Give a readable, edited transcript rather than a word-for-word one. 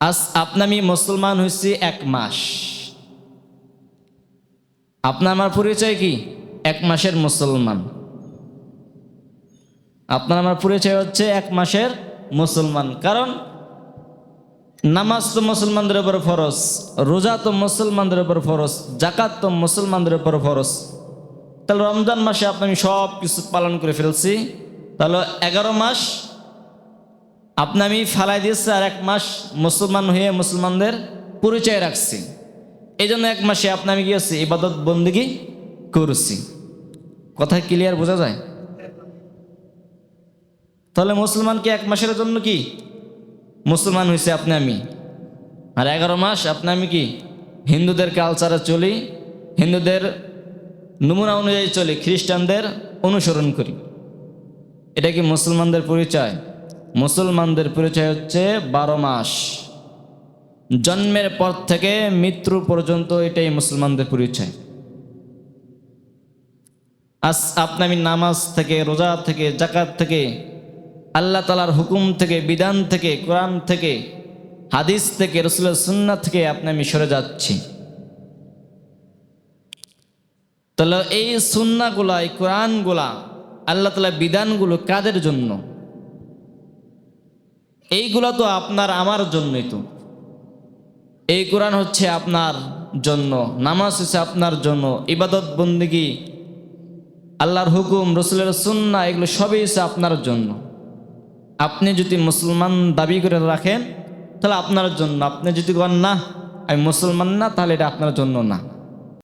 আজ আমি মুসলমান হয়েছি 1 মাস। আপনার আমার পরিচয় কি? 1 মাসের মুসলমান। আপনার আমার পরিচয় হচ্ছে 1 মাসের মুসলমান। কারণ নামাজ তো মুসলমানদের উপর ফরজ, রোজা তো মুসলমানদের উপর ফরজ, জাকাত তো মুসলমানদের উপর ফরজ। তাহলে রমজান মাসে আমি সব কিছু পালন করে ফেলছি। তাহলে 11 মাস আমি ফালাই দিয়েছি, আর 1 মাস মুসলমান হয়ে মুসলমানদের পরিচয় রাখছি। এই জন্য 1 মাসে আমি গিয়েছি ইবাদত বন্দেগী করছি। কথা ক্লিয়ার বোঝা যায়? তাহলে মুসলমানকে 1 মাসের জন্য কি মুসলমান হয়েছে আমি, আর 11 মাস আমি কি হিন্দুদের কালচারে চলি, হিন্দুদের নমুনা অনুযায়ী চলি, খ্রিস্টানদের অনুসরণ করি। এটা কি মুসলমানদের পরিচয়? মুসলমানদের পরিচয় হচ্ছে 12 মাস, জন্মের পর থেকে মৃত্যু পর্যন্ত। এটাই মুসলমানদের পরিচয়। আজ আমি নামাজ থেকে, রোজা থেকে, জাকাত থেকে, আল্লাহ তাআলার হুকুম থেকে, বিধান থেকে, কোরআন থেকে, হাদিস থেকে, রাসূলের সুন্নাত থেকে আমি সরে যাচ্ছি। তাহলে এই সুন্নাহগুলা, এই কোরআনগুলা, আল্লাহ তাআলার বিধানগুলো কাদের জন্য? এইগুলা তো আপনার আমার জন্যই। তো এই কোরআন হচ্ছে আপনার জন্য, নামাজ হচ্ছে আপনার জন্য, ইবাদত বন্দেগী, আল্লাহর হুকুম, রাসূলের সুন্নাহ, এগুলো সবই হচ্ছে আপনার জন্য। আপনি যদি মুসলমান দাবি করে রাখেন তাহলে আপনার জন্য, আপনি যদি বলেন না আমি মুসলমান না, তাহলে এটা আপনার জন্য না।